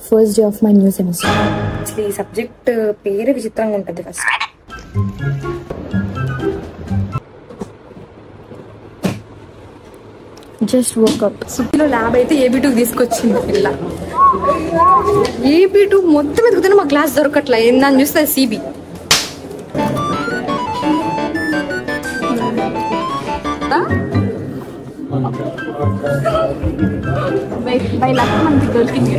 first day of my new semester. Actually, subject పేరు విచిత్రంగా ఉంటుంది ఫస్ట్. Just woke up. సిటీలో ల్యాబ్ అయితే AB2 తీసుకొచ్చింది పిల్ల. AB2 మొత్తం ఎదుగుతున్నా మా క్లాస్ దొరకట్లా. ఏందని చూస్తే CB. By luck మనకి దొరికింది.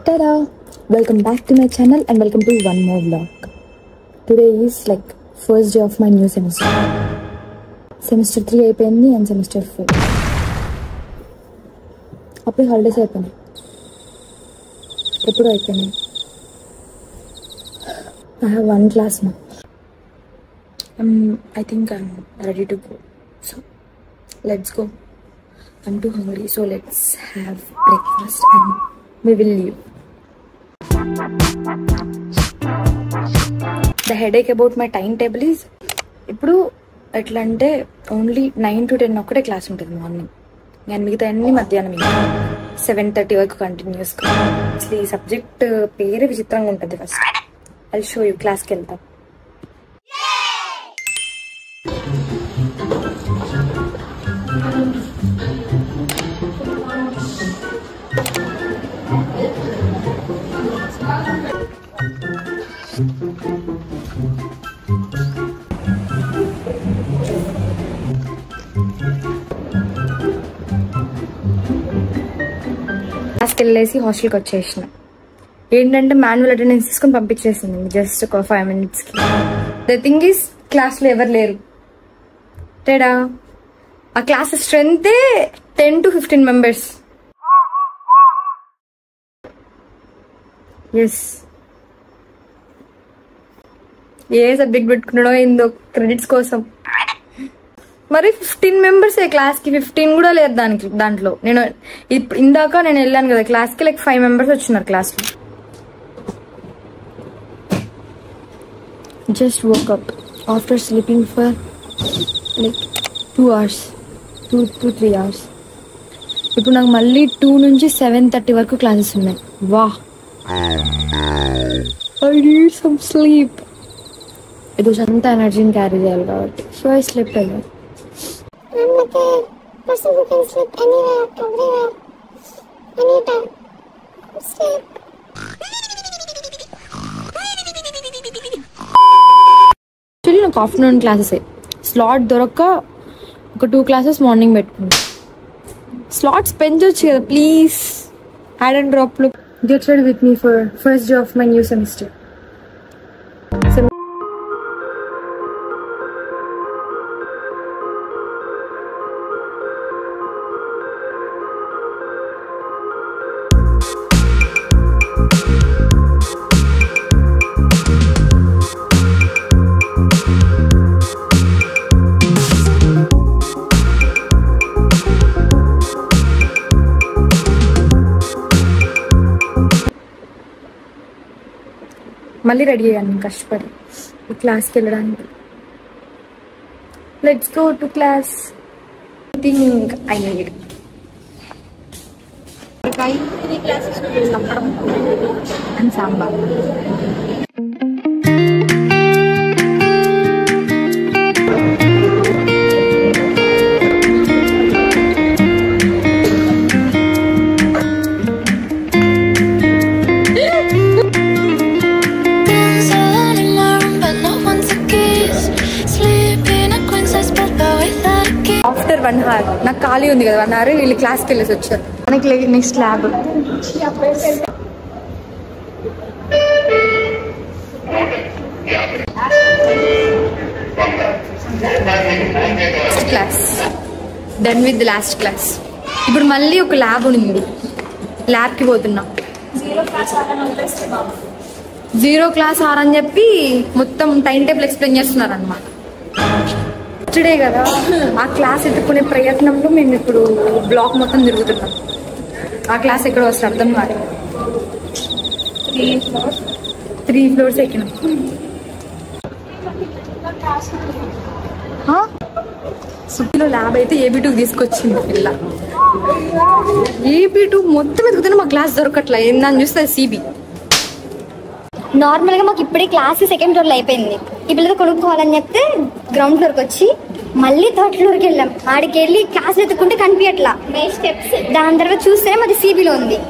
Tada! Welcome back to my channel and welcome to one more vlog. Today is like first day of my new semester. Semester 3 అయిపోయింది and semester 4. అప్పుడే హాలిడేస్ అయిపోయినాయి. ఎప్పుడు అయిపోయినాయి? I have one class now. I think I'm ready to go. So let's go. I'm too hungry, so let's have breakfast and we will leave. The headache about my timetable is ఇప్పుడు ఎట్లా అంటే only 9 to 10 ఒక్కటే class ఉంటుంది morning. నేను మిగతా అన్ని మధ్యాహ్నం 7:30 వరకు కంటిన్యూస్గా. అసలు ఈ సబ్జెక్ట్ పేరు విచిత్రంగా ఉంటుంది ఫస్ట్. I'll show you క్లాస్కి వెళ్తాం. క్లాస్కి వెళ్ళేసి హాస్టల్కి వచ్చేసిన. ఏంటంటే మాన్యువల్ అటెండెన్స్ తీసుకొని పంపించేసింది జస్ట్ ఒక 5 minutesకి. ద థింగ్ ఈస్ క్లాస్లో ఎవరు లేరు. తేడా ఆ క్లాస్ స్ట్రెంతే 10 to 15 members. ఎస్, ఏ సబ్జెక్ట్ పెట్టుకున్నాడో ఏందో క్రెడిట్స్ కోసం. మరి 15 members క్లాస్కి, 15 కూడా లేదు దాంట్లో. నేను ఇందాక నేను వెళ్ళాను కదా క్లాస్కి, లైక్ 5 members వచ్చినారు క్లాస్లో. Just woke up after sleeping for like 2 hours, 2 to 3 hours. ఇప్పుడు నాకు మళ్ళీ 2 నుంచి 7:30 వరకు క్లాసెస్ ఉన్నాయి. వా, I need some sleep. ఇది అంతా ఎనర్జీని క్యారీ చేయాలి కాబట్టి. So I slept a lot. I'm like a person who can sleep anywhere, everywhere, anytime. Sleep. Actually నాకు ఆఫ్టర్నూన్ క్లాసెస్ స్లాట్ దొరక్క ఒక 2 classes మార్నింగ్ పెట్టుకున్నాను. స్లాట్స్ పెంచొచ్చు కదా ప్లీజ్. యాడ్ అండ్ డ్రాప్ లో get ready with me for first day of my new semester. మళ్ళీ ready అయ్యాను కష్టపడి క్లాస్కి వెళ్ళడానికి. Let's go to class. I think I need and sambar. After 1 hour నాకు ఖాళీ ఉంది కదా, 1 hour వీళ్ళు క్లాస్కి వెళ్ళేసి వచ్చారు. మనకి next lab. Class done with last class. ఇప్పుడు మళ్ళీ ఒక ల్యాబ్ ఉంది, ల్యాబ్కి పోతున్నాం. 0 class hour అని చెప్పి మొత్తం టైం టేబుల్ ఎక్స్ప్లెయిన్ చేస్తున్నారు అన్నమాట. టుడే కదా ఆ క్లాస్ ఎత్తుకునే ప్రయత్నంలో మేము ఇప్పుడు బ్లాక్ మొత్తం తిరుగుతున్నాం. ఆ క్లాస్ ఎక్కడ వస్తే అర్థం కాదు. 3 floors ఎక్కినాం. సుప్పిలో ల్యాబ్ అయితే AB2 తీసుకొచ్చింది పిల్ల. AB2 మొత్తం ఎదుగుతున్నా మా క్లాస్ దొరకట్లా. ఏందని చూస్తే CB. నార్మల్ గా మాకు ఇప్పుడే క్లాస్ సెకండ్ ఫ్లోర్ లో అయిపోయింది. ఈ పిల్లతో కొనుక్కోవాలని చెప్తే గ్రౌండ్ ఫ్లోర్ కి వచ్చి మళ్ళీ థర్డ్ ఫ్లోర్ కి వెళ్ళాం. ఆడికి వెళ్ళి క్లాస్ ఎత్తుకుంటే కనిపించట్లా స్టెప్స్. దాని తర్వాత చూస్తేనే మాది CBలో ఉంది.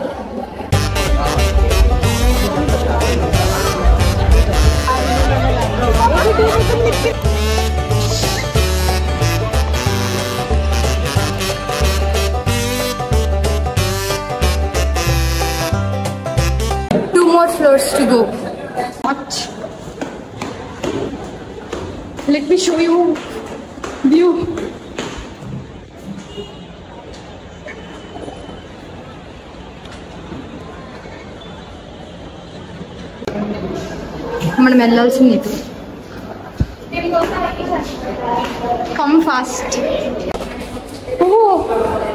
More floors to go. What? Let me show you view. మనం వెళ్ళాల్సింది. Come fast. Oh,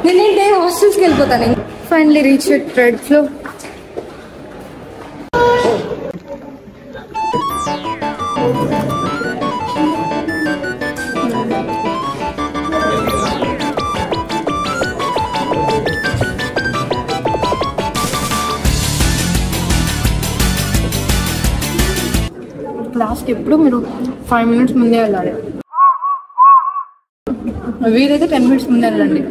నేనేంటే హాస్టల్స్కి వెళ్ళిపోతాను. Finally reached at third floor. క్లాస్కి ఎప్పుడు మీరు 5 minutes ముందే వెళ్ళాలి. వీలైతే 10 minutes ముందే వెళ్ళండి.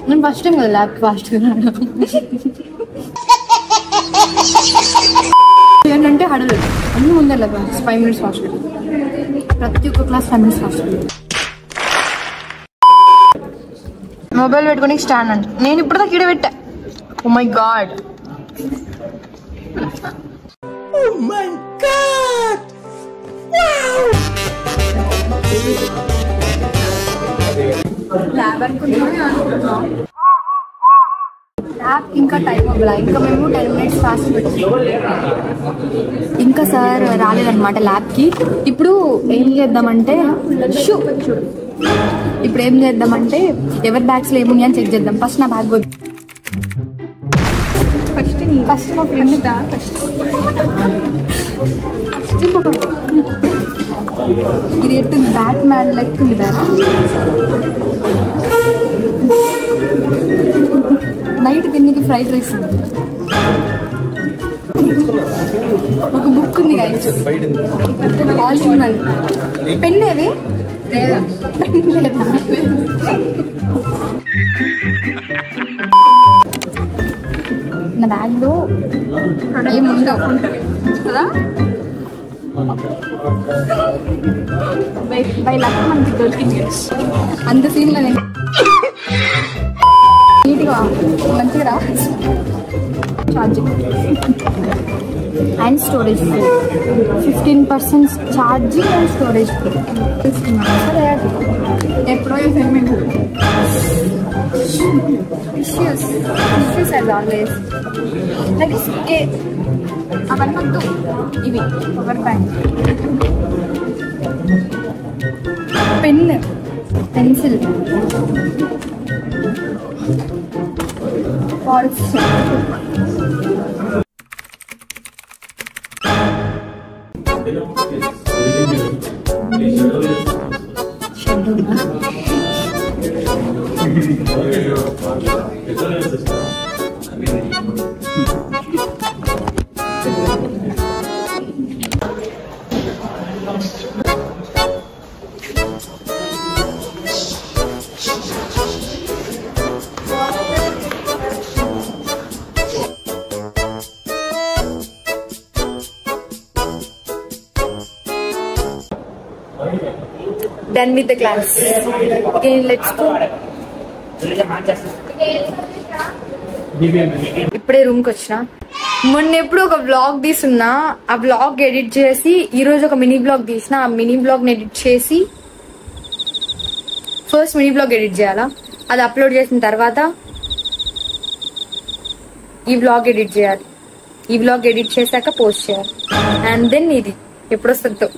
నేను ఫస్ట్ టైం కదా ల్యాబ్ ఫాస్ట్గా ఏంటంటే హడలు అన్నీ ముందే వెళ్ళాలి. 5 minutes ఫాస్ట్. ప్రతి ఒక్క క్లాస్ 5 minutes ఫాస్ట్. మొబైల్ పెట్టుకొని స్టాండ్ అంటే నేను ఇప్పుడు దాకా ఇక్కడ పెట్టా. Oh my God. Oh my God! Wow! Lab అనుకుంటున్నాం. ల్యాబ్ ఇంకా టైం అవ్వలా. ఇంకా మేము 10 minutes ఫాస్ట్ పెట్టి ఇంకా సార్ రాలేదన్నమాట ల్యాబ్కి. ఇప్పుడు ఏం చేద్దామంటే ఇప్పుడు ఏం చేద్దామంటే ఎవరి బ్యాగ్స్లో ఏమున్నాయి అని చెక్ చేద్దాం. ఫస్ట్ నా బ్యాగ్ వద్దు. ఫస్ట్ మా ఫ్రెండ్ ఇది ఎట్టుంది బ్యాట్ మ్యాన్ లెక్క ఉంది. బ్యాట్ నైట్ తిన్నది ఫ్రైడ్ రైస్. ఒక బుక్ ఉంది ఆల్ ఇన్ వన్. పెన్ ఏది నా బ్యాగ్లో ఏముండవు కదా. బై లక్ మనకి దొరికింది. అంత సీన్లో నేను నీట్గా మంచిగా రావచ్చు. Charging and storage 15% charging and storage సరే ఎప్పుడో assignment issues as always. Like అవన్నీ వద్దు. ఇవి పవర్ బ్యాంక్, పెన్, పెన్సిల్, ఫాల్స్. Done with the class. Okay, let's go. ఇప్పుడే రూమ్కి వచ్చిన. మొన్న ఎప్పుడు ఒక వ్లాగ్ తీసున్నా, ఆ వ్లాగ్ ఎడిట్ చేసి ఈ రోజు ఒక మినీ బ్లాగ్ తీసిన. ఆ మినీ బ్లాగ్ ని ఎడిట్ చేసి ఫస్ట్ మినీ బ్లాగ్ ఎడిట్ చేయాలా, అది అప్లోడ్ చేసిన తర్వాత ఈ వ్లాగ్ ఎడిట్ చేయాలి. ఈ వ్లాగ్ ఎడిట్ చేశాక పోస్ట్ చేయాలి. అండ్ దెన్ ఇది ఎప్పుడు వస్తుందో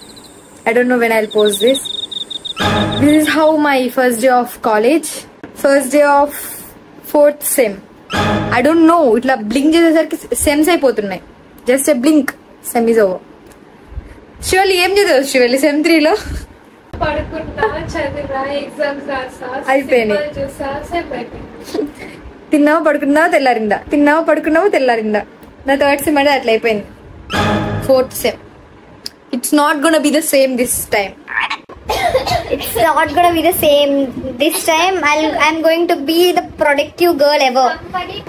I don't know when I'll post this. This is how my first day of college, first day of 4th sem. I don't know, itla blink చేసేసరికి sems అయిపోతున్నాయి. Just a blink, sem is over. Srivalli ఏం చదివావు Srivalli sem 3 లో? పడుకుంటా, చదివా, exams రాసా, అయిపోయినాయి. చూసా, సేపు అయిపోయింది. తిన్నావా పడుకున్నావా తెల్లారిందా, తిన్నావా పడుకున్నావా తెల్లారిందా. నా థర్డ్ సెమ్ అంటే అట్లా అయిపోయింది. Fourth sem it's not gonna be the same this time. It's not gonna be the same this time. I'm going to be the productive girl ever.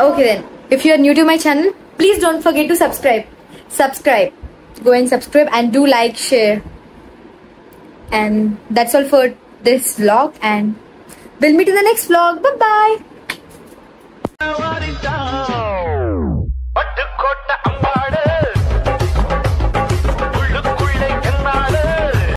Okay then, if you are new to my channel, please don't forget to subscribe. Go and subscribe and do like, share. And that's all for this vlog, and we'll meet in the next vlog. Bye bye.